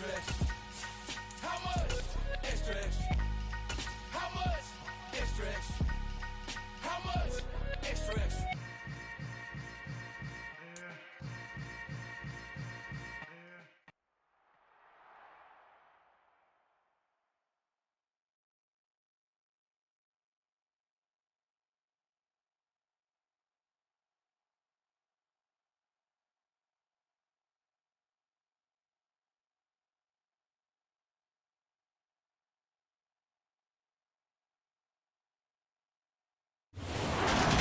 Extra, extra. How much? Extra, extra. How much? Extra, extra. How much? Extra, extra.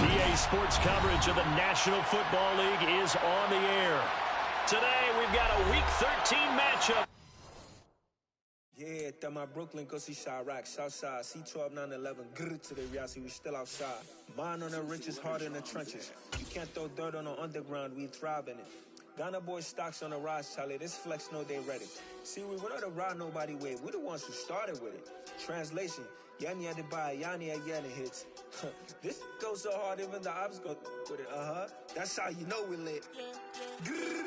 EA Sports coverage of the National Football League is on the air. Today, we've got a Week 13 matchup. Yeah, that my Brooklyn go see Chirac, Southside, C12 911, grr to the Riasi, we still outside. Mine on the riches, hard in the trenches. You can't throw dirt on the underground, we thrive in it. Ghana boys stocks on the rise, Charlie, this flex know they ready. See, we went on the ride nobody wave, we the ones who started with it. Translation, Yanni had to buy, Yanni had Yanni hits. This goes so hard, even the ops go with it, That's how you know we lit. Grr,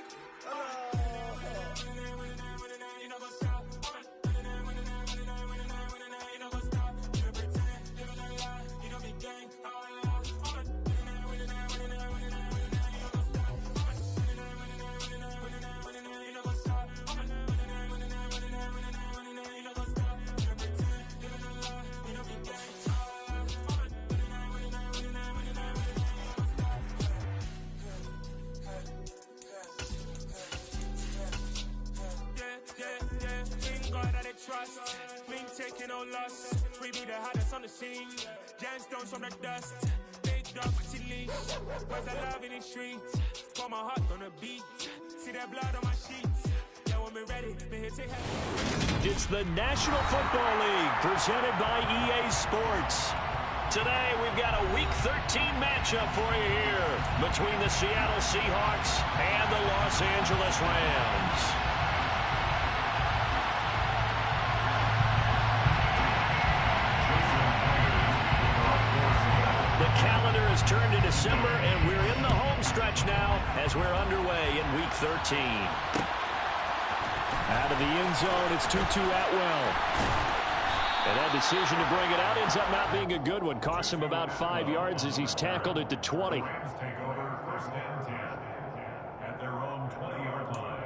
trust, been taking no loss. We be the hottest on the scene. Gemstones from the dust. Big dog to leash. Was the love in the streets. Put my heart on the beat. See that blood on my sheets. Yeah, when we ready, me hit it heavy. It's the National Football League presented by EA Sports. Today, we've got a Week 13 matchup for you here between the Seattle Seahawks and the Los Angeles Rams. Turned to December, and we're in the home stretch now as we're underway in Week 13. Out of the end zone, it's Tutu Atwell. And that decision to bring it out ends up not being a good one. Costs him about 5 yards as he's tackled at the 20. Take over first and 10 at their own 20-yard line.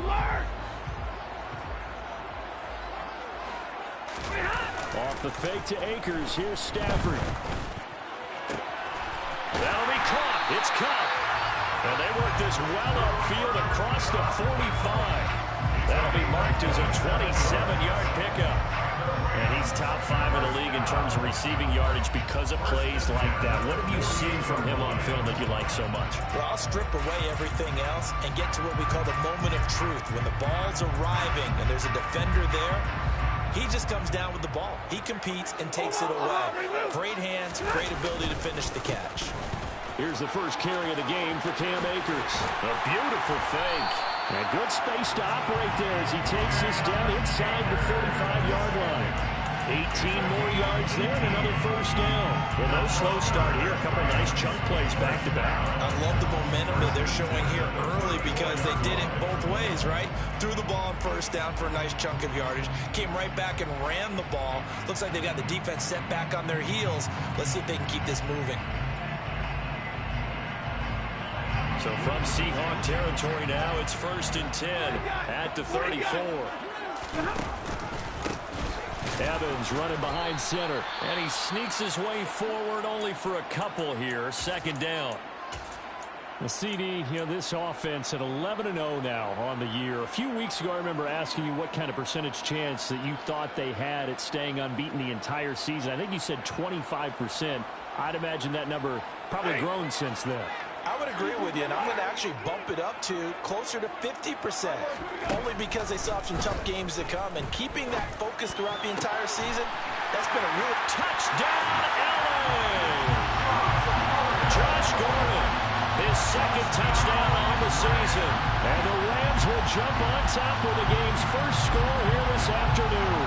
Alert! Off the fake to Akers. Here's Stafford. That'll be caught. It's caught. And they work this well upfield across the 45. That'll be marked as a 27-yard pickup. And he's top 5 in the league in terms of receiving yardage because of plays like that. What have you seen from him on film that you like so much? Well, I'll strip away everything else and get to what we call the moment of truth. When the ball's arriving and there's a defender there, he just comes down with the ball. He competes and takes it away. Great hands, great ability to finish the catch. Here's the first carry of the game for Cam Akers. A beautiful fake. And good space to operate there as he takes this down inside the 35-yard line. 18 more yards there and another first down. Well, no slow start here. A couple nice chunk plays back-to-back. I love the momentum that they're showing here early because they did it both ways, right? Threw the ball on first down for a nice chunk of yardage. Came right back and ran the ball. Looks like they got the defense set back on their heels. Let's see if they can keep this moving. So from Seahawk territory now, it's first and 10 at the 34. Evans running behind center, and he sneaks his way forward only for a couple here. Second down. The CD, this offense at 11-0 now on the year. A few weeks ago, I remember asking you what kind of percentage chance that you thought they had at staying unbeaten the entire season. I think you said 25%. I'd imagine that number probably grown since then. I would agree with you, and I'm going to actually bump it up to closer to 50%, only because they still have some tough games to come, and keeping that focus throughout the entire season, that's been a real touchdown, LA! Josh Gordon, his second touchdown on the season, and the Rams will jump on top with the game's first score here this afternoon.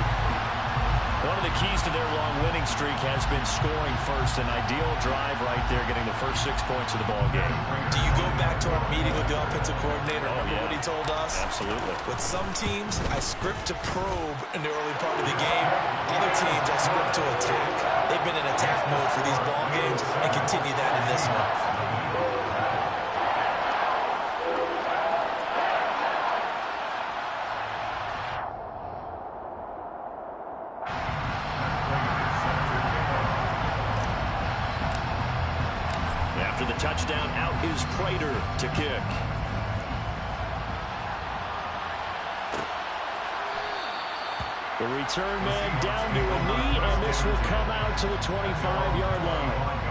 One of the keys to their long winning streak has been scoring first. An ideal drive right there, getting the first 6 points of the ball game. Do you go back to our meeting with offensive coordinator. Remember what he told us? Absolutely. With some teams, I script to probe in the early part of the game. Other teams, I script to attack. They've been in attack mode for these ball games and continue that in this one. After the touchdown, out is Prater to kick. The return man down to a knee, and this will come out to the 25-yard line.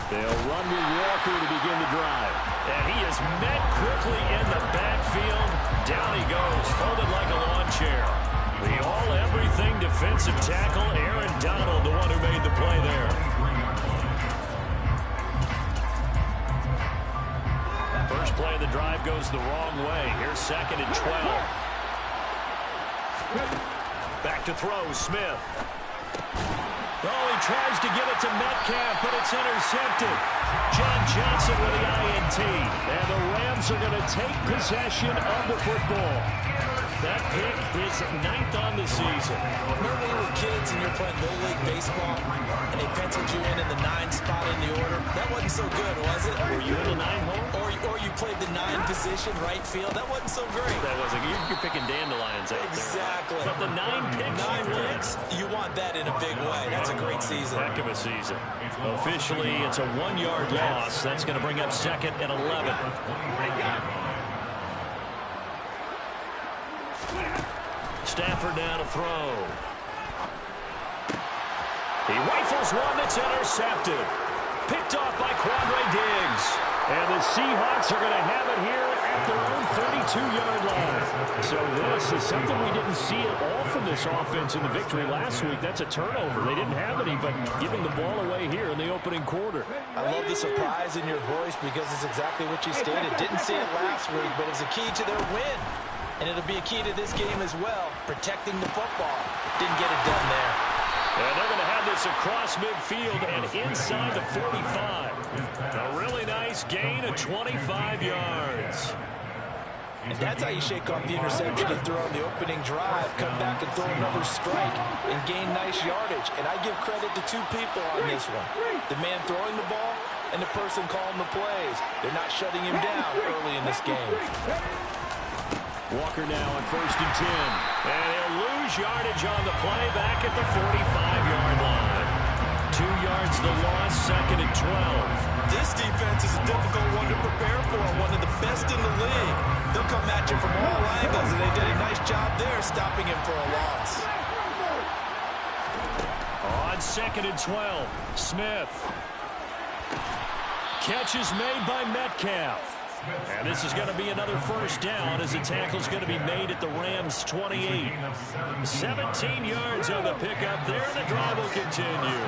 They'll run with Walker to begin the drive. And he is met quickly in the backfield. Down he goes, folded like a lawn chair. The all-everything defensive tackle, Aaron Donald, the one who made the play there. First play of the drive goes the wrong way. Here's 2nd and 12. Back to throw, Smith. Oh, he tries to get it to Metcalf, but it's intercepted. John Johnson with the INT. And the Rams are going to take possession of the football. That pick is 9th on the season. Remember when we were kids and you're playing Little League Baseball and they penciled you in the 9 spot in the order? That wasn't so good, was it? Were you in the 9 hole? Or you played the 9 position, right field. That wasn't so great. That wasn't. You're picking dandelions out exactly. there. But the 9 picks. 9 picks. You want that in a big way. That's a great season. Heck of a season. Officially, it's a 1-yard loss. That's going to bring up 2nd and 11. Stafford down to throw. He rifles one that's intercepted. Picked off by Quandre Diggs. And the Seahawks are going to have it here at their own 32-yard line. So this is something we didn't see at all from this offense in the victory last week. That's a turnover. They didn't have any, but giving the ball away here in the opening quarter. I love the surprise in your voice because it's exactly what you stated. Didn't see it last week, but it's a key to their win. And it'll be a key to this game as well, protecting the football. Didn't get it done there. And they're going to have this across midfield and inside the 45. A really nice gain of 25 yards. And that's how you shake off the interception and throw on the opening drive, come back and throw another strike and gain nice yardage. And I give credit to 2 people on this one. The man throwing the ball and the person calling the plays. They're not shutting him down early in this game. Walker now on 1st and 10. And he'll lose yardage on the play back at the 45-yard line. 2 yards the loss, 2nd and 12. This defense is a difficult one to prepare for, one of the best in the league. They'll come at you from all angles, and they did a nice job there stopping him for a loss. On 2nd and 12, Smith. Catch is made by Metcalf. And this is going to be another first down as the tackle's going to be made at the Rams' 28. 17 yards on the pickup there, and the drive will continue.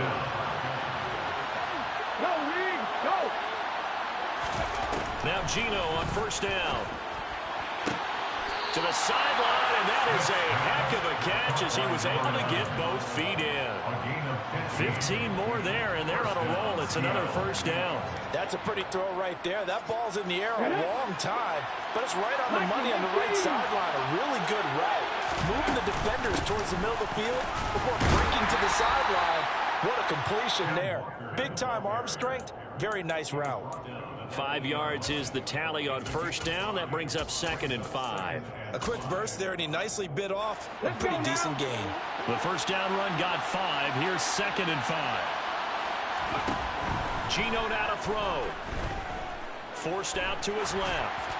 Now Gino on 1st down. To the sideline, and that is a heck of a catch as he was able to get both feet in. 15 more there, and they're on a roll. It's another first down. That's a pretty throw right there. That ball's in the air a long time, but it's right on the money on the right sideline. A really good route. Moving the defenders towards the middle of the field before breaking to the sideline. What a completion there. Big-time arm strength. Very nice route. 5 yards is the tally on 1st down. That brings up 2nd and 5. A quick burst there, and he nicely bit off a pretty decent gain. The first down run got 5. Here's 2nd and 5. Gino now to throw. Forced out to his left.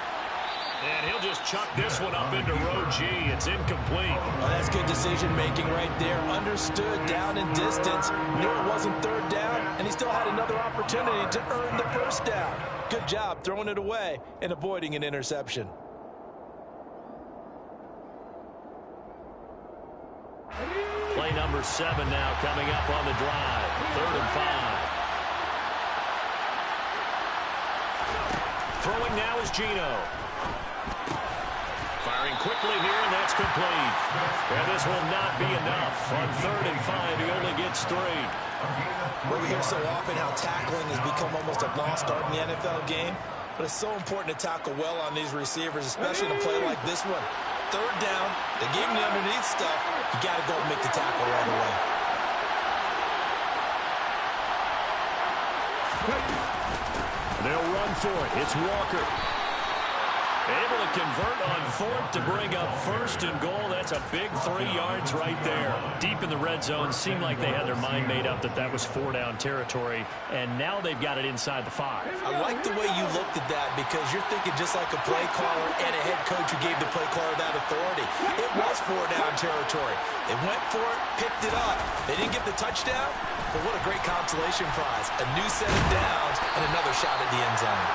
And he'll just chuck this one up into row G. It's incomplete. Oh, that's good decision-making right there. Understood down in distance. Knew it wasn't 3rd down, and he still had another opportunity to earn the 1st down. Good job throwing it away and avoiding an interception. number 7 now coming up on the drive. 3rd and 5. Throwing now is Geno. Firing quickly here, and that's complete. And this will not be enough. On 3rd and 5, he only gets 3. Well, we hear so often how tackling has become almost a lost art in the NFL game. But it's so important to tackle well on these receivers, especially in a play like this one. 3rd down, they gave him the underneath stuff. You got to go and make the tackle right away. They'll run for it. It's Walker. Able to convert on 4th to bring up 1st and goal. That's a big 3 yards right there. Deep in the red zone, seemed like they had their mind made up that that was 4-down territory, and now they've got it inside the 5. I like the way you looked at that because you're thinking just like a play caller and a head coach who gave the play caller that authority. It was 4-down territory. They went for it, picked it up. They didn't get the touchdown, but what a great consolation prize. A new set of downs and another shot at the end zone.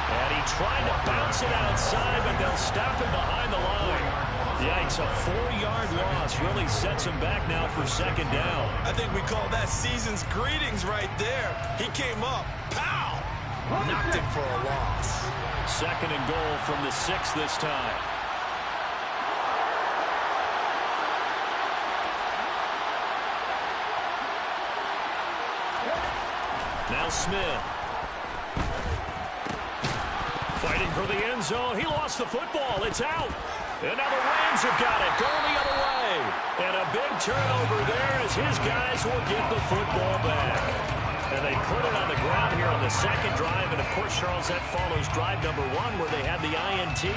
And he tried to bounce it outside, but they'll stop him behind the line. Yikes, a 4-yard loss really sets him back now for 2nd down. I think we call that season's greetings right there. He came up, pow! Knocked him for a loss. 2nd and goal from the 6 this time. Now Smith. Fighting for the end zone. He lost the football. It's out. And now the Rams have got it. Going the other way. And a big turnover there as his guys will get the football back. And they put it on the ground here on the 2nd drive. And, of course, Charles, that follows drive number 1 where they had the INT.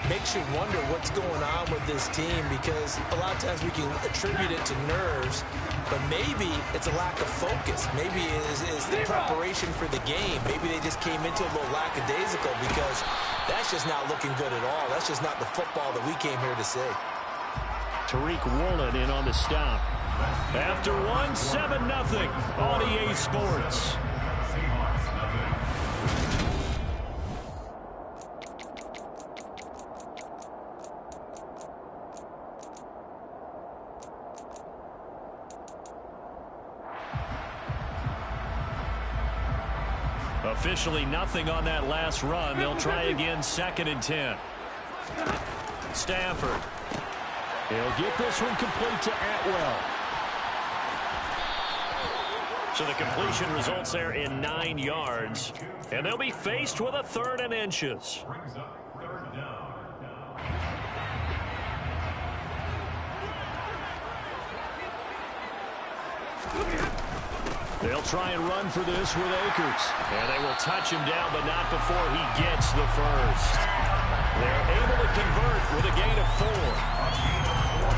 Makes you wonder what's going on with this team because a lot of times we can attribute it to nerves, but maybe it's a lack of focus. Maybe it is the preparation for the game. Maybe they just came into a little lackadaisical because that's just not looking good at all. That's just not the football that we came here to see. Tariq Woolen in on the stop. After 1, 7-0 on EA Sports. Officially nothing on that last run. They'll try again 2nd and 10. Stafford. He'll get this one complete to Atwell. So the completion results there in 9 yards. And they'll be faced with a 3rd and inches. They'll try and run for this with Akers. And they will touch him down, but not before he gets the 1st. They're able to convert with a gain of 4.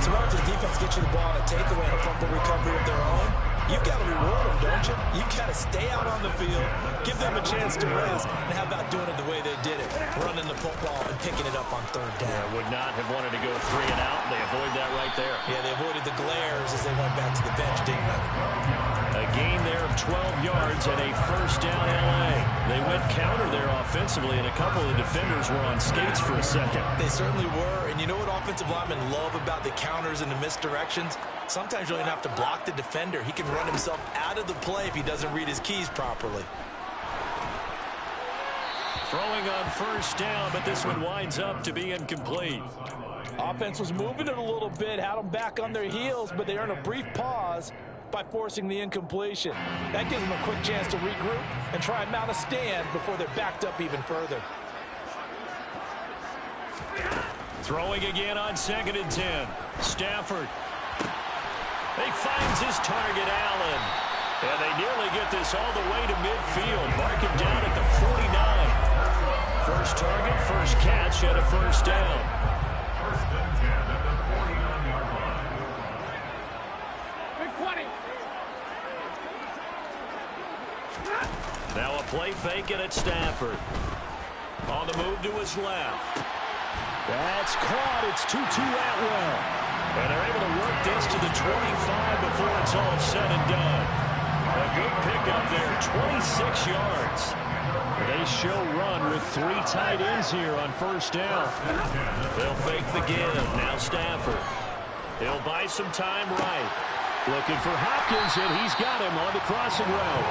So after the defense gets you the ball on a takeaway and a fumble recovery of their own, you've got to reward them, don't you? You've got to stay out on the field, give them a chance to rest, and how about doing it the way they did it, running the football and picking it up on 3rd down. Yeah, would not have wanted to go 3 and out. They avoid that right there. Yeah, they avoided the glares as they went back to the bench, didn't they? A gain there of 12 yards and a 1st down L.A. They went counter there offensively, and a couple of defenders were on skates for a second. They certainly were, and you know what offensive linemen love about the counters and the misdirections? Sometimes you don't even have to block the defender. He can run himself out of the play if he doesn't read his keys properly. Throwing on 1st down, but this one winds up to be incomplete. Offense was moving it a little bit, had them back on their heels, but they earned a brief pause by forcing the incompletion. That gives them a quick chance to regroup and try and mount a stand before they're backed up even further. Throwing again on 2nd and 10. Stafford. He finds his target, Allen. And they nearly get this all the way to midfield. Mark him down at the 49. First target, first catch, and a 1st down. 1st and 10 at the 49-yard line. Now a play fake and it's Stafford. On the move to his left. That's caught. It's 2-2 Atwell. And they're able to work this to the 25 before it's all said and done. A good pickup there, 26 yards. They show run with 3 tight ends here on 1st down. They'll fake the give. Now Stafford. He'll buy some time right. Looking for Hopkins, and he's got him on the crossing route.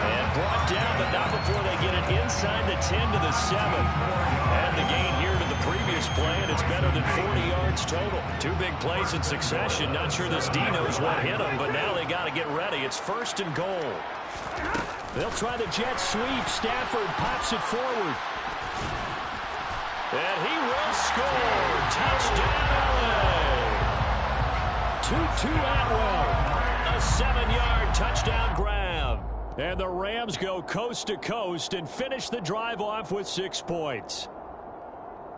And brought down, but not before they get it inside the 10 to the 7. And the gain here to the previous play, and it's better than 40 yards total. 2 big plays in succession. Not sure this D knows what hit him, but now they got to get ready. It's 1st and goal. They'll try the jet sweep. Stafford pops it forward. And he will score. Touchdown, LA. Tutu Atwell. A 7-yard touchdown grab. And the Rams go coast to coast and finish the drive off with 6 points.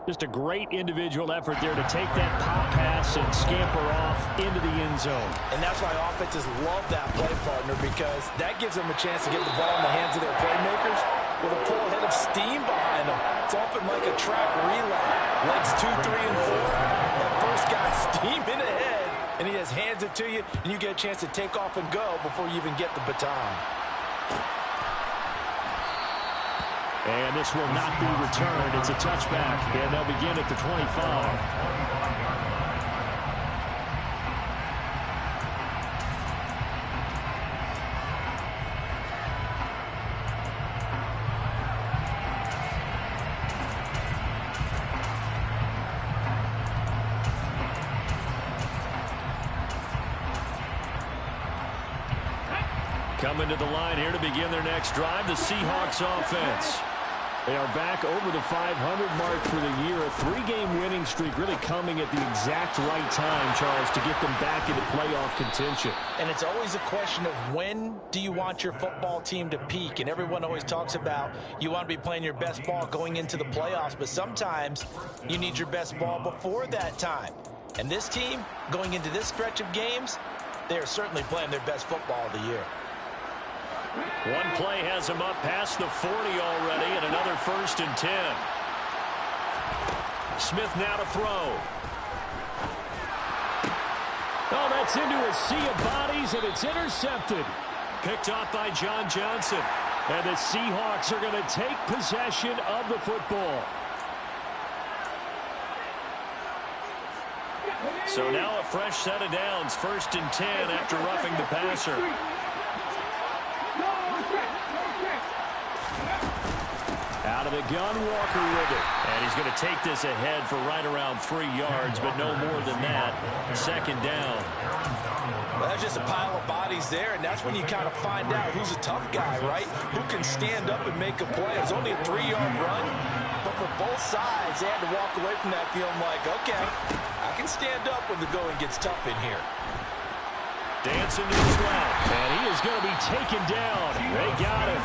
Just a great individual effort there to take that pop pass and scamper off into the end zone. And that's why offenses love that play, partner, because that gives them a chance to get the ball in the hands of their playmakers with a full head of steam behind them. It's often like a track relay. Legs 2, 3, and 4. That first guy steaming ahead, and he just hands it to you, and you get a chance to take off and go before you even get the baton. And this will not be returned. It's a touchback, and they'll begin at the 25. Coming to the line here to begin their next drive, the Seahawks offense. They are back over the 500 mark for the year. A 3-game winning streak really coming at the exact right time, Charles, to get them back into playoff contention. And it's always a question of when do you want your football team to peak? And everyone always talks about you want to be playing your best ball going into the playoffs, but sometimes you need your best ball before that time. And this team, going into this stretch of games, they are certainly playing their best football of the year. One play has him up past the 40 already, and another 1st and 10. Smith now to throw. Oh, that's into a sea of bodies, and it's intercepted. Picked off by John Johnson. And the Seahawks are going to take possession of the football. So now a fresh set of downs, 1st and 10 after roughing the passer. Out of the gun, Walker with it. And he's going to take this ahead for right around 3 yards, but no more than that. 2nd down. Well, that's just a pile of bodies there, and that's when you kind of find out who's a tough guy, right? Who can stand up and make a play. It's only a 3-yard run, but for both sides, they had to walk away from that feeling like, okay, I can stand up when the going gets tough in here. Dancing to his left, and he is going to be taken down. They got him,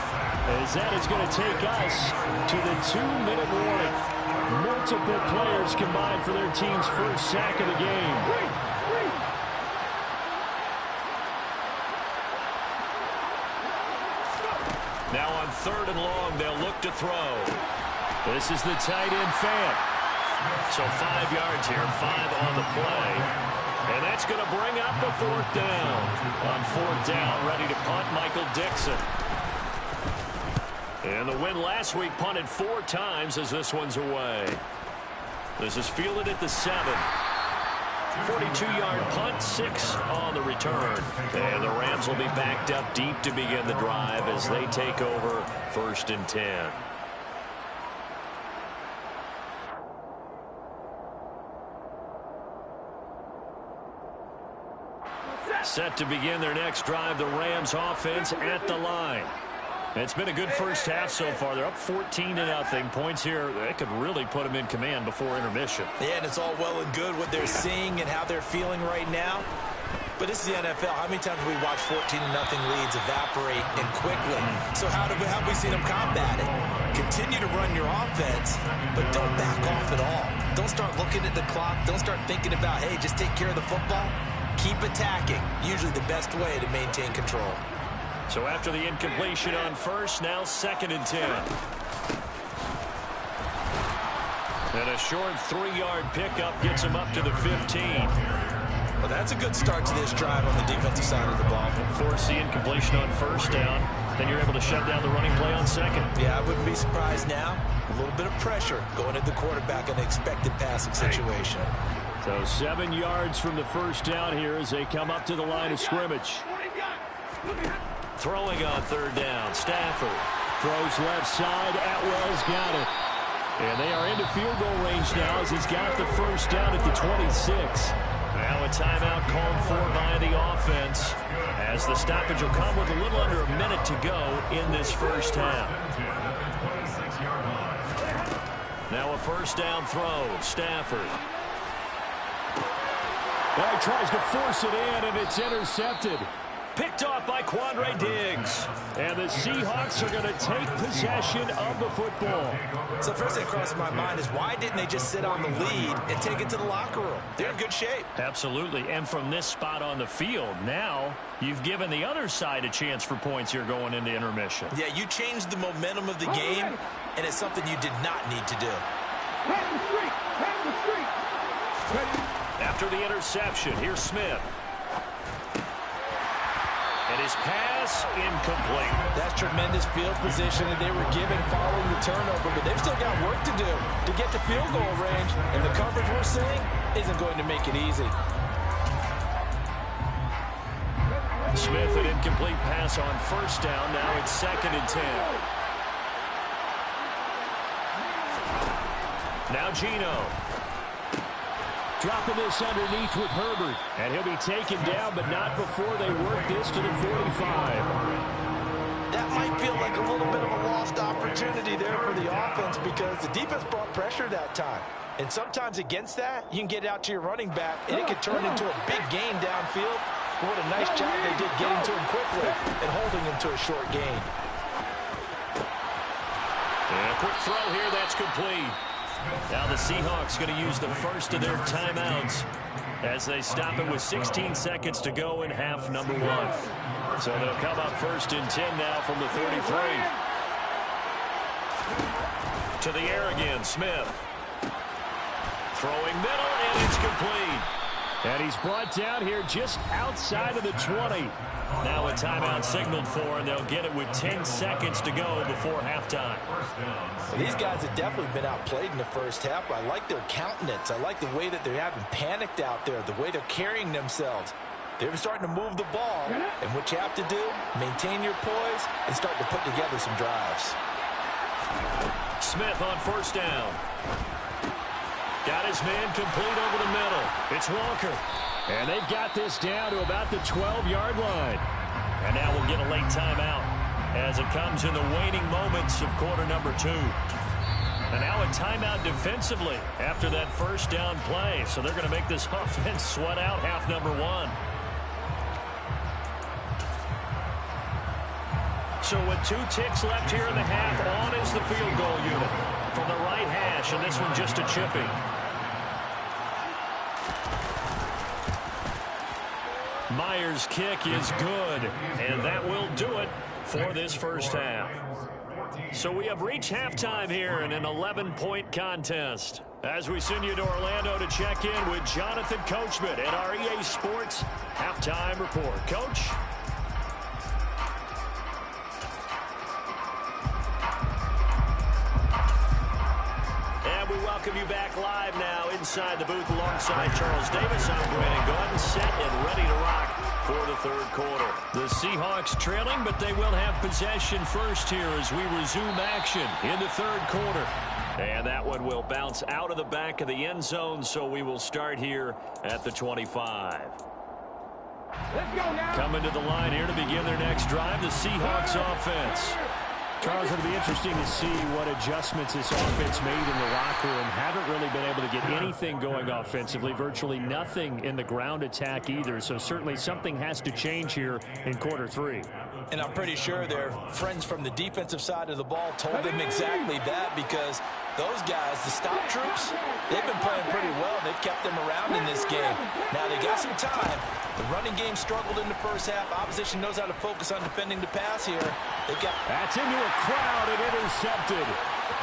as that is going to take us to the 2-minute warning. Multiple players combined for their team's first sack of the game. Now on 3rd and long, they'll look to throw. This is the tight end Fant. So 5 yards here, 5 on the play. And that's going to bring up the 4th down. On 4th down, ready to punt, Michael Dixon. And the win last week punted 4 times as this one's away. This is fielded at the 7. 42-yard punt, 6 on the return. And the Rams will be backed up deep to begin the drive as they take over 1st and 10. Set to begin their next drive, the Rams offense at the line. It's been a good first half so far. They're up 14-0. Points here, they could really put them in command before intermission. Yeah, and it's all well and good what they're seeing and how they're feeling right now. But this is the NFL. How many times have we watched 14-0 leads evaporate and quickly? So how have we seen them combat it? Continue to run your offense, but don't back off at all. Don't start looking at the clock. Don't start thinking about, hey, just take care of the football. Keep attacking. Usually the best way to maintain control. So after the incompletion on 1st, now 2nd and 10. And a short 3-yard pickup gets him up to the 15. Well, that's a good start to this drive on the defensive side of the ball. Force the incompletion on 1st down. Then you're able to shut down the running play on 2nd. Yeah, I wouldn't be surprised now. A little bit of pressure going at the quarterback in an expected passing situation. So 7 yards from the first down here as they come up to the line of scrimmage. Throwing on third down, Stafford. Throws left side, Atwell's got it. And they are into field goal range now as he's got the first down at the 26. Now a timeout called for by the offense as the stoppage will come with a little under a minute to go in this first half. Now a first down throw, Stafford. Well, he tries to force it in, and it's intercepted. Picked off by Quandre Diggs. And the Seahawks are going to take possession of the football. So first thing that crosses my mind is why didn't they just sit on the lead and take it to the locker room? They're in good shape. Absolutely. And from this spot on the field, now you've given the other side a chance for points here going into intermission. Yeah, you changed the momentum of the game, and it's something you did not need to do. After the interception, here's Smith. And his pass incomplete. That's tremendous field position that they were given following the turnover, but they've still got work to do to get to field goal range, and the coverage we're seeing isn't going to make it easy. Smith, an incomplete pass on first down. Now it's 2nd and 10. Now Geno. Dropping this underneath with Herbert. And he'll be taken down, but not before they work this to the 45. That might feel like a little bit of a lost opportunity there for the offense because the defense brought pressure that time. And sometimes against that, you can get out to your running back, and it could turn into a big gain downfield. But what a nice job they did getting to him quickly and holding him to a short gain. And a quick throw here, that's complete. Now the Seahawks going to use the first of their timeouts as they stop it with 16 seconds to go in half number 1. So they'll come up 1st and 10 now from the 33. To the air again, Smith. Throwing middle, and it's complete. And he's brought down here just outside of the 20. Now a timeout signaled for, and they'll get it with 10 seconds to go before halftime. Well, these guys have definitely been outplayed in the first half. I like their countenance. I like the way that they haven't panicked out there, the way they're carrying themselves. They're starting to move the ball, and what you have to do, maintain your poise and start to put together some drives. Smith on first down. Got his man complete over the middle. It's Walker. And they've got this down to about the 12-yard line. And now we'll get a late timeout as it comes in the waning moments of quarter number 2. And now a timeout defensively after that first down play. So they're going to make this offense sweat out half number 1. So with 2 ticks left here in the half, on is the field goal unit from the right hash, and this one just a chipping. Myers' kick is good, and that will do it for this first half. So we have reached halftime here in an 11-point contest. As we send you to Orlando to check in with Jonathan Coachman at our EA Sports Halftime Report. Coach? And we welcome you back live now inside the booth alongside Charles Davis. I'm Brandon Gordon, set and ready to rock for the third quarter. The Seahawks trailing, but they will have possession first here as we resume action in the third quarter. And that one will bounce out of the back of the end zone, so we will start here at the 25. Let's go now. Coming to the line here to begin their next drive, the Seahawks offense. Charles, it'll be interesting to see what adjustments this offense made in the locker room. Haven't really been able to get anything going offensively, virtually nothing in the ground attack either. So certainly something has to change here in quarter 3. And I'm pretty sure their friends from the defensive side of the ball told them exactly that, because those guys, the stop troops, they've been playing pretty well. They've kept them around in this game. Now they got some time. The running game struggled in the first half. Opposition knows how to focus on defending the pass here. They've got... That's into a crowd and intercepted.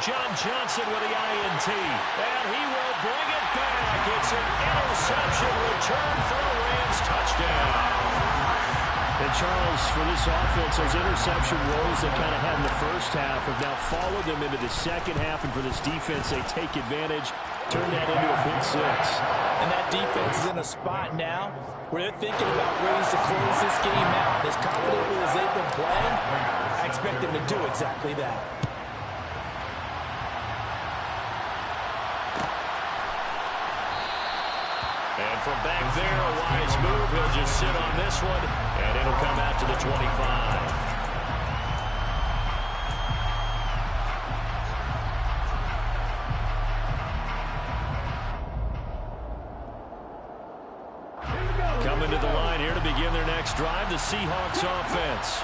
John Johnson with the INT. And he will bring it back. It's an interception return for a Rams touchdown. And Charles, for this offense, those interception woes they kind of had in the first half have now followed them into the second half. And for this defense, they take advantage, turn that into a big six. And that defense is in a spot now where they're thinking about ways to close this game out. As confidently as they've been playing, I expect them to do exactly that. And from back there, a wise move. He'll just sit on this one, and it'll come out to the 25. Coming to the line here to begin their next drive, the Seahawks offense.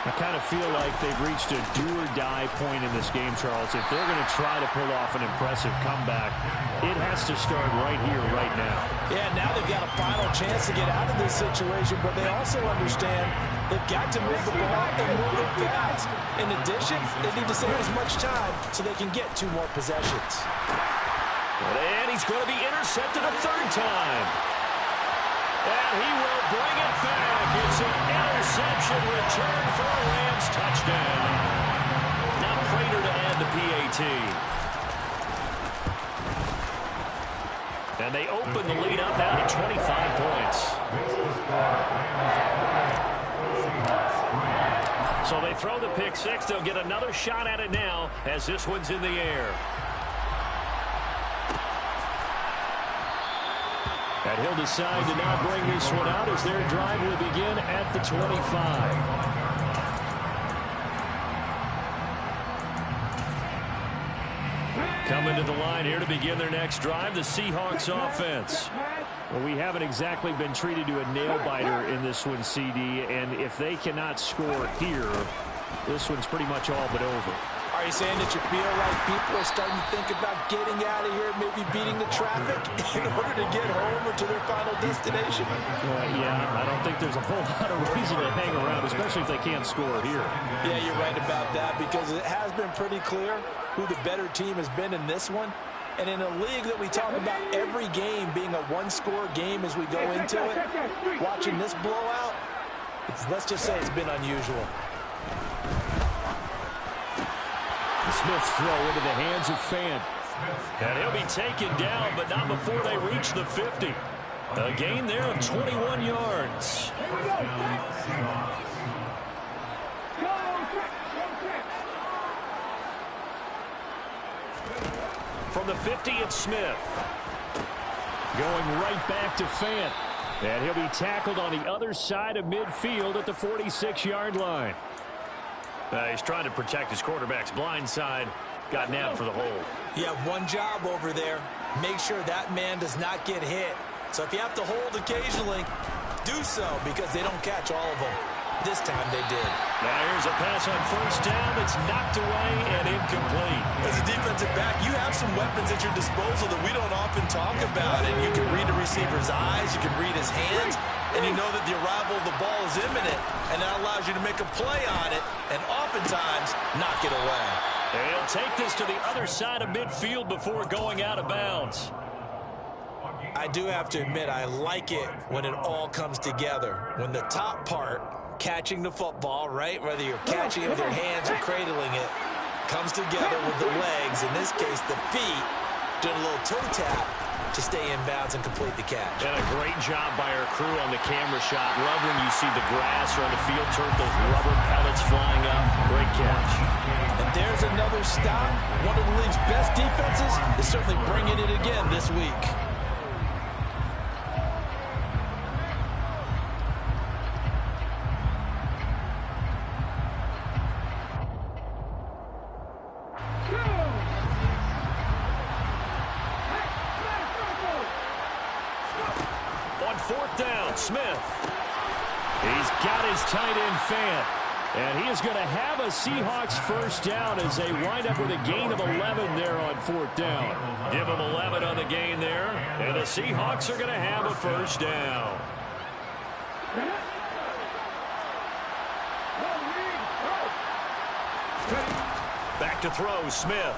I kind of feel like they've reached a do-or-die point in this game, Charles. If they're going to try to pull off an impressive comeback, it has to start right here, right now. Yeah, now they've got a final chance to get out of this situation, but they also understand they've got to move the ball and move it fast. In addition, they need to save as much time so they can get 2 more possessions. And he's going to be intercepted a third time. And he will bring it back. It's an interception return for a Rams touchdown. Now Prater to add the PAT. And they open the lead up now to 25 points. So they throw the pick six. They'll get another shot at it now as this one's in the air. And he'll decide to not bring this one out as their drive will begin at the 25. Coming to the line here to begin their next drive, the Seahawks offense. Well, we haven't exactly been treated to a nail-biter in this one, CD, and if they cannot score here, this one's pretty much all but over. Are you saying that you feel like people are starting to think about getting out of here, maybe beating the traffic in order to get home or to their final destination? Yeah, I don't think there's a whole lot of reason to hang around, especially if they can't score here. Yeah, you're right about that because it has been pretty clear who the better team has been in this one. And in a league that we talk about every game being a one-score game as we go into it, watching this blowout, let's just say it's been unusual. Smith's throw into the hands of Fant. And he'll be taken down, but not before they reach the 50. A gain there of 21 yards. From the 50, it's Smith. Going right back to Fant. And he'll be tackled on the other side of midfield at the 46-yard line. He's trying to protect his quarterback's blind side. Got nabbed for the hold. You have one job over there. Make sure that man does not get hit. So if you have to hold occasionally, do so because they don't catch all of them. This time they did. Now here's a pass on first down. It's knocked away and incomplete. As a defensive back, you have some weapons at your disposal that we don't often talk about. And you can read the receiver's eyes. You can read his hands. And you know that the arrival of the ball is imminent. And that allows you to make a play on it. And oftentimes, knock it away. And he'll take this to the other side of midfield before going out of bounds. I do have to admit, I like it when it all comes together. When the top part, catching the football, right, whether you're catching it with your hands or cradling it, comes together with the legs, in this case the feet, doing a little toe tap to stay in bounds and complete the catch. And a great job by our crew on the camera shot. Love when you see the grass or on the field turf, those rubber pellets flying up. Great catch. And there's another stop. One of the league's best defenses is certainly bringing it again this week. Fourth down, Smith. He's got his tight end Fant. And he is going to have a Seahawks first down as they wind up with a gain of 11 there on fourth down. Give them 11 on the gain there. And the Seahawks are going to have a first down. Back to throw, Smith.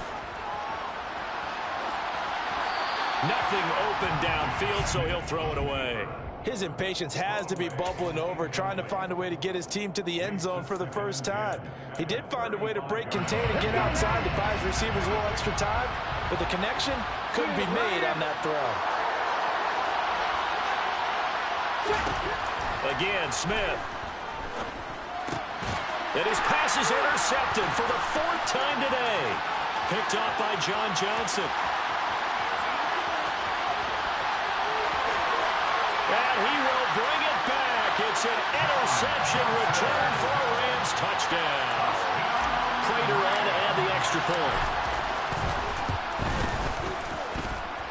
Nothing open downfield, so he'll throw it away. His impatience has to be bubbling over, trying to find a way to get his team to the end zone for the first time. He did find a way to break contain and get outside to buy his receivers a little extra time, but the connection couldn't be made on that throw. Again, Smith. And his pass is intercepted for the 4th time today. Picked off by John Johnson. And he will bring it back. It's an interception return for a Rams touchdown. Prater on to add the extra point.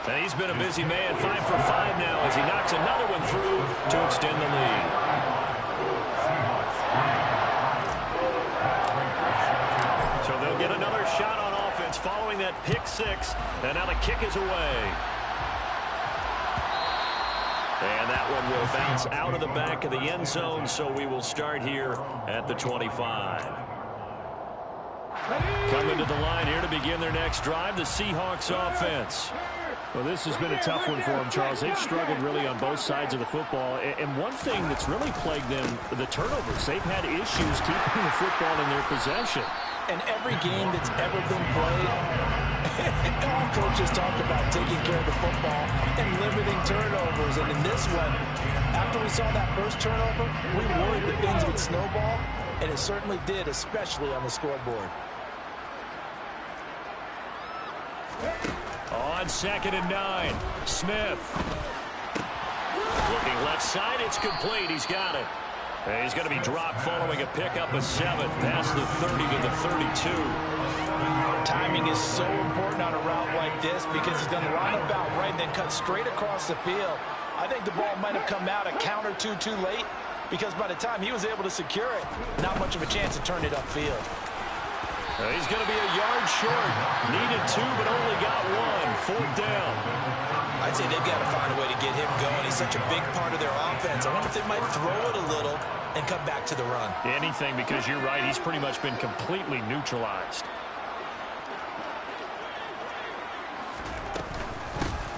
And he's been a busy man, 5 for 5 now as he knocks another one through to extend the lead. So they'll get another shot on offense following that pick 6. And now the kick is away. And that one will bounce out of the back of the end zone, so we will start here at the 25. Coming to the line here to begin their next drive, the Seahawks offense. Well, this has been a tough one for them, Charles. They've struggled really on both sides of the football. And one thing that's really plagued them, the turnovers. They've had issues keeping the football in their possession. And every game that's ever been played, all coaches talk about taking care of the football and limiting turnovers. And in this one, after we saw that first turnover, we worried that things would snowball, and it certainly did, especially on the scoreboard. On 2nd and 9, Smith. Looking left side, it's complete. He's got it. And he's going to be dropped following a pickup of 7 past the 30 to the 32. Timing is so important on a route like this because he's done a roundabout right and then cut straight across the field. I think the ball might have come out a count or two too late because by the time he was able to secure it, not much of a chance to turn it upfield. He's going to be a yard short. Needed 2, but only got 1. 4th down. I'd say they've got to find a way to get him going. He's such a big part of their offense. I wonder if they might throw it a little and come back to the run. Anything, because you're right. He's pretty much been completely neutralized.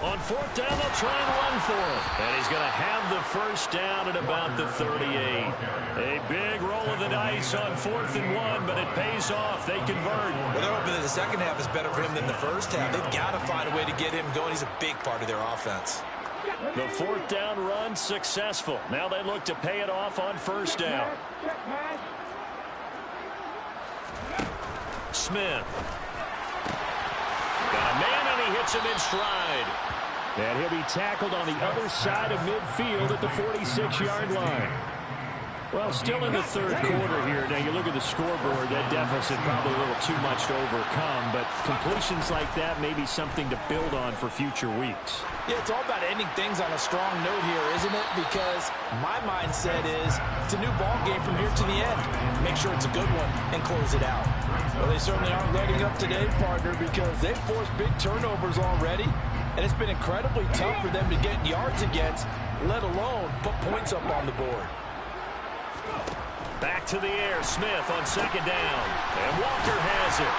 On 4th down, they'll try and run for it. And he's going to have the first down at about the 38. A big roll of the dice on 4th and 1, but it pays off. They convert. Well, they're hoping that the second half is better for him than the first half. They've got to find a way to get him going. He's a big part of their offense. The 4th down run successful. Now they look to pay it off on 1st down. Smith. Got a man, and he hits him in stride. And he'll be tackled on the other side of midfield at the 46-yard line. Well, still in the 3rd quarter here. Now, you look at the scoreboard, that deficit probably a little too much to overcome, but completions like that may be something to build on for future weeks. Yeah, it's all about ending things on a strong note here, isn't it? Because my mindset is it's a new ball game from here to the end. Make sure it's a good one and close it out. Well, they certainly aren't letting up today, partner, because they've forced big turnovers already, and it's been incredibly tough for them to get yards against, let alone put points up on the board. Back to the air, Smith on 2nd down. And Walker has it.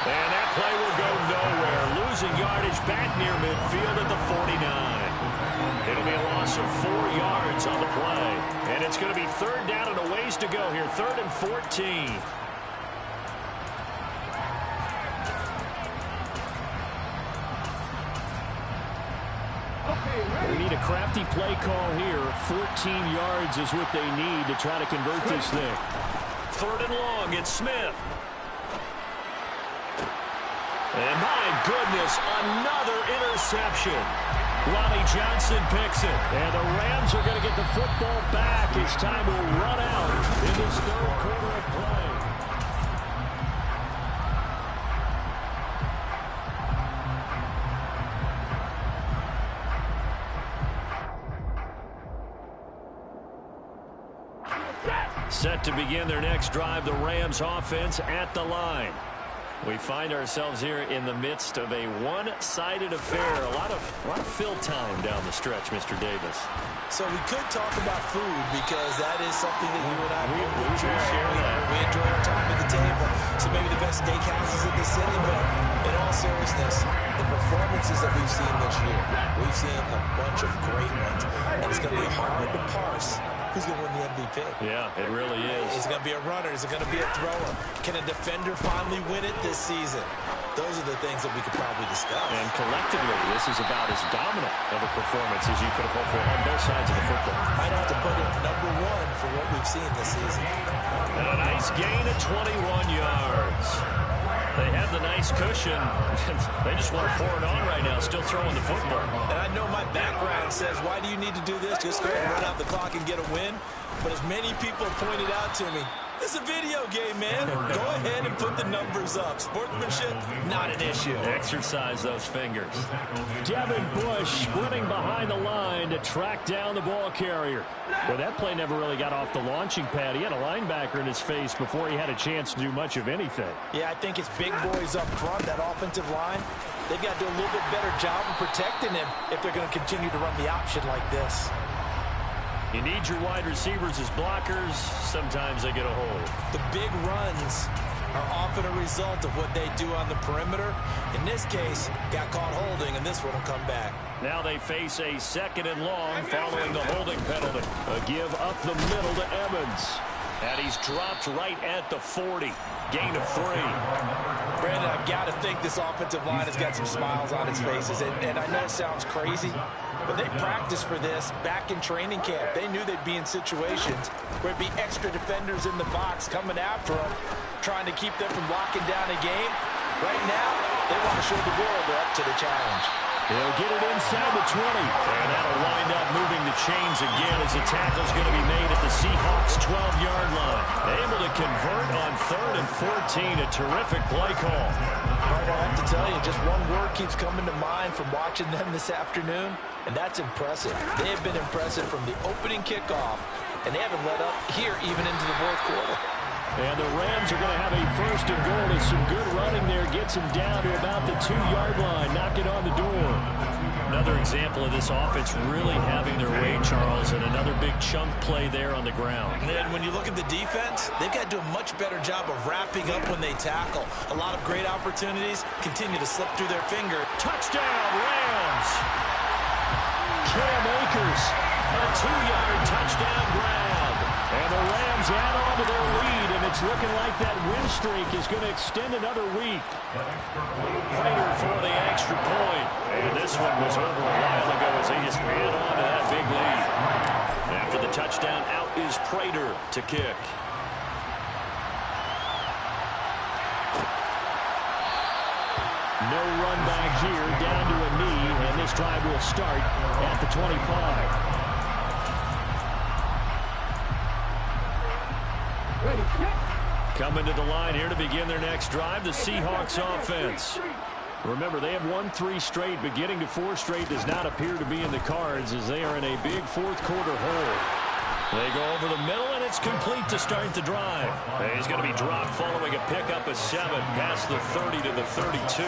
And that play will go nowhere. Losing yardage back near midfield at the 49. It'll be a loss of 4 yards on the play. And it's going to be 3rd down and a ways to go here. 3rd and 14. They need a crafty play call here. 14 yards is what they need to try to convert this thing. 3rd and long, it's Smith. And my goodness, another interception. Ronnie Johnson picks it. And the Rams are going to get the football back as time will run out in this 3rd quarter of play. Set to begin their next drive, the Rams offense at the line. We find ourselves here in the midst of a one-sided affair. A lot of fill time down the stretch, Mr. Davis. So we could talk about food because that is something that you and I we enjoy. share that. We enjoy our time at the table. So maybe the best steakhouses in the city, but in all seriousness, the performances that we've seen this year, we've seen a bunch of great ones. And it's going to be hard to parse who's going to win the MVP. Yeah, it really is. Is it going to be a runner? Is it going to be a thrower? Can a defender finally win it this season? Those are the things that we could probably discuss. And collectively, this is about as dominant of a performance as you could have hoped for on both sides of the football. I'd have to put it #1 for what we've seen this season. And a nice gain of 21 yards. They have the nice cushion. They just want to pour it on right now, still throwing the football. And I know my background says, why do you need to do this? Just go and run out the clock and get a win. But as many people pointed out to me, it's a video game, man. Go ahead and put the numbers up. Sportsmanship, not an issue. Exercise those fingers. Devin Bush sprinting behind the line to track down the ball carrier. Well, that play never really got off the launching pad. He had a linebacker in his face before he had a chance to do much of anything. Yeah, I think it's big boys up front, that offensive line. They've got to do a little bit better job of protecting him if they're going to continue to run the option like this. You need your wide receivers as blockers. Sometimes they get a hold. The big runs are often a result of what they do on the perimeter. In this case, got caught holding, and this one will come back. Now they face a 2nd and long following the holding penalty. A give up the middle to Evans. And he's dropped right at the 40. Gain of 3. Brandon, I've got to think this offensive line has got some smiles on its faces. And I know it sounds crazy, but they practiced for this back in training camp. They knew they'd be in situations where it'd be extra defenders in the box coming after them, trying to keep them from locking down a game. Right now, they want to show the world they're up to the challenge. They'll get it inside the 20. And that'll wind up moving the chains again as the tackle's going to be made at the Seahawks' 12-yard line. Able to convert on 3rd and 14. A terrific play call. I have to tell you, just one word keeps coming to mind from watching them this afternoon, and that's impressive. They have been impressive from the opening kickoff, and they haven't let up here even into the 4th quarter. And the Rams are going to have a 1st and goal as some good running there gets them down to about the 2-yard line, knocking on the door. Another example of this offense really having their way, Charles, and another big chunk play there on the ground. And when you look at the defense, they've got to do a much better job of wrapping up when they tackle. A lot of great opportunities continue to slip through their finger. Touchdown, Rams! Cam Akers, a 2-yard touchdown grab. And the Rams add on to their lead, and it's looking like that win streak is going to extend another week. Prater for the extra point. And this one was over a while ago as they just ran on to that big lead. After the touchdown, out is Prater to kick. No run back here, down to a knee, and this drive will start at the 25. Coming to the line here to begin their next drive, the Seahawks offense. Remember, they have won 3 straight, but getting to 4 straight does not appear to be in the cards as they are in a big 4th quarter hole. They go over the middle, and it's complete to start the drive. He's going to be dropped following a pickup of 7 past the 30 to the 32.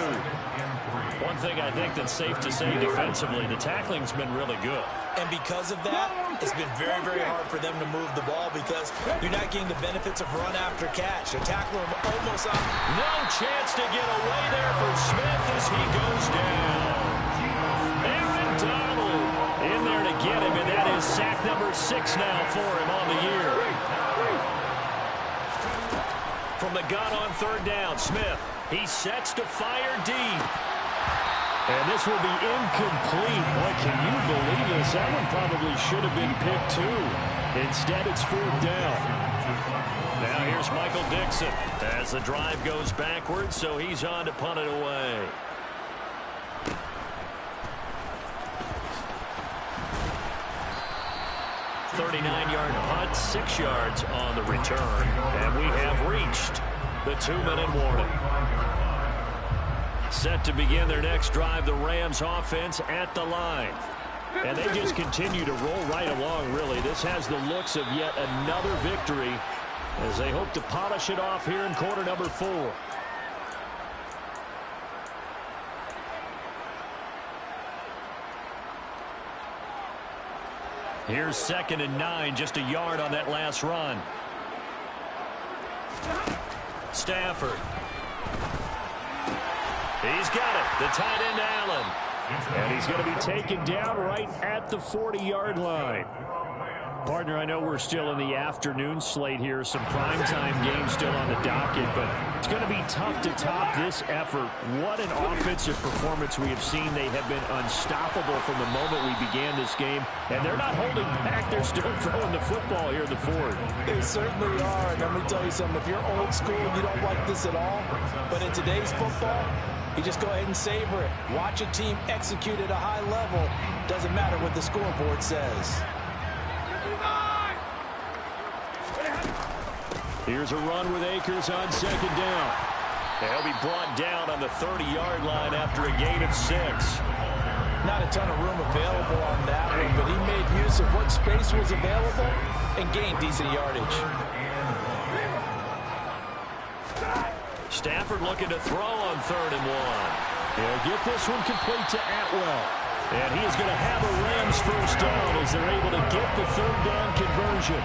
One thing I think that's safe to say defensively, the tackling's been really good. And because of that, it's been very, very hard for them to move the ball because you're not getting the benefits of run after catch. They're tackling him almost on. No chance to get away there for Smith as he goes down. Aaron Donald in there to get him, and that is sack number 6 now for him on the year. From the gun on 3rd down, Smith, he sets to fire deep. And this will be incomplete. Boy, can you believe this? That one probably should have been picked too. Instead, it's 4th down. Now here's Michael Dixon as the drive goes backwards, so he's on to punt it away. .39-yard punt, 6 yards on the return. And we have reached the 2-minute warning. Set to begin their next drive, the Rams offense at the line. And they just continue to roll right along, really. This has the looks of yet another victory as they hope to polish it off here in quarter number 4. Here's 2nd and 9, just a yard on that last run. Stafford. He's got it. The tight end, Allen. And he's going to be taken down right at the 40-yard line. Partner, I know we're still in the afternoon slate here. Some primetime games still on the docket, but it's going to be tough to top this effort. What an offensive performance we have seen. They have been unstoppable from the moment we began this game, and they're not holding back. They're still throwing the football here in the fourth. They certainly are, and let me tell you something. If you're old school, you don't like this at all, but in today's football, you just go ahead and savor it. Watch a team execute at a high level. Doesn't matter what the scoreboard says. Here's a run with Akers on 2nd down. They'll be brought down on the 30-yard line after a gain of 6. Not a ton of room available on that one, but he made use of what space was available and gained decent yardage. Stafford looking to throw on 3rd and 1. He'll get this one complete to Atwell. And he is going to have a Rams first down as they're able to get the 3rd down conversion.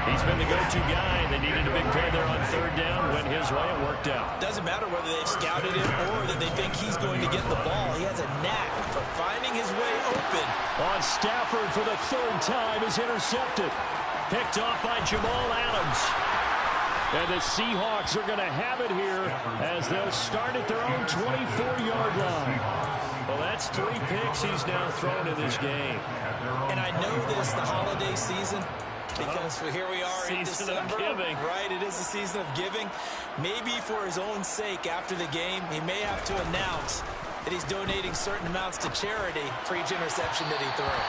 He's been the go-to guy. They needed a big play there on 3rd down. Went his way. It worked out. Doesn't matter whether they've scouted him or that they think he's going to get the ball. He has a knack for finding his way open. On Stafford for the 3rd time is intercepted. Picked off by Jamal Adams. And the Seahawks are going to have it here as they'll start at their own 24-yard line. Well, that's 3 picks he's now thrown in this game. And I know this, the holiday season, because here we are in December. Season of giving. Right, it is the season of giving. Maybe for his own sake after the game, he may have to announce that he's donating certain amounts to charity for each interception that he threw.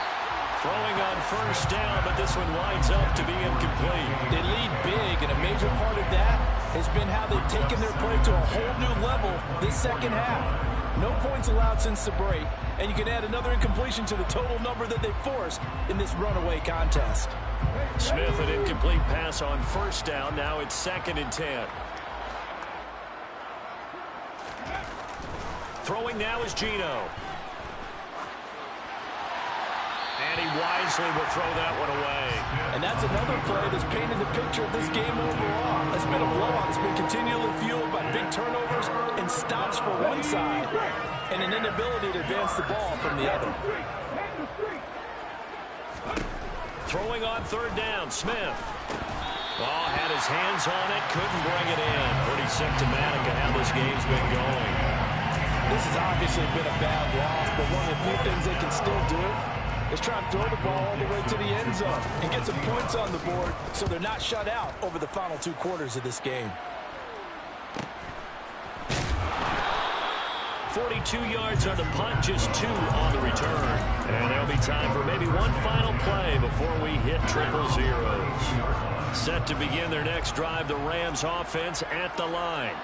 Throwing on 1st down, but this one winds up to be incomplete. They lead big, and a major part of that has been how they've taken their play to a whole new level this 2nd half. No points allowed since the break, and you can add another incompletion to the total number that they forced in this runaway contest. Smith, an incomplete pass on 1st down. Now it's 2nd and 10. Throwing now is Geno. And he wisely will throw that one away. And that's another play that's painted the picture of this game overall. It's been a blowout. It's been continually fueled by big turnovers and stops for one side and an inability to advance the ball from the other. Throwing on 3rd down, Smith. Oh, had his hands on it, couldn't bring it in. Pretty symptomatic of how this game's been going. This has obviously been a bad loss, but one of the few things they can still do is try and throw the ball all the way to the end zone and get some points on the board so they're not shut out over the final 2 quarters of this game. 42 yards on the punt, just 2 on the return. And there'll be time for maybe one final play before we hit 000. Set to begin their next drive, the Rams offense at the line.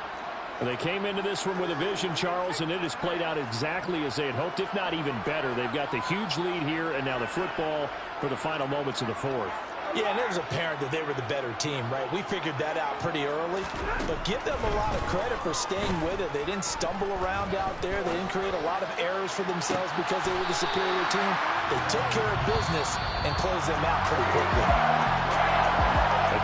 They came into this one with a vision, Charles, and it has played out exactly as they had hoped, if not even better. They've got the huge lead here, and now the football for the final moments of the 4th. Yeah, and it was apparent that they were the better team, right? We figured that out pretty early. But give them a lot of credit for staying with it. They didn't stumble around out there. They didn't create a lot of errors for themselves because they were the superior team. They took care of business and closed them out pretty quickly.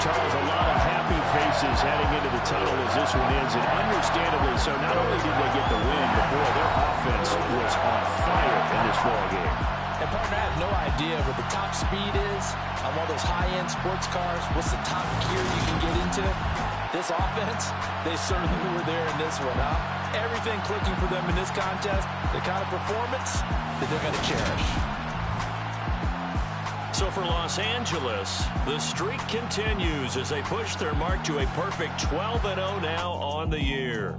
Charles, a lot of happy faces heading into the tunnel as this one ends, and understandably so. Not only did they get the win, but boy, their offense was on fire in this ball game. And partner, I have no idea what the top speed is on one of those high-end sports cars. What's the top gear you can get into? This offense, they certainly were there in this one, huh? Everything clicking for them in this contest, the kind of performance that they're going to cherish. So for Los Angeles, the streak continues as they push their mark to a perfect 12-0 now on the year.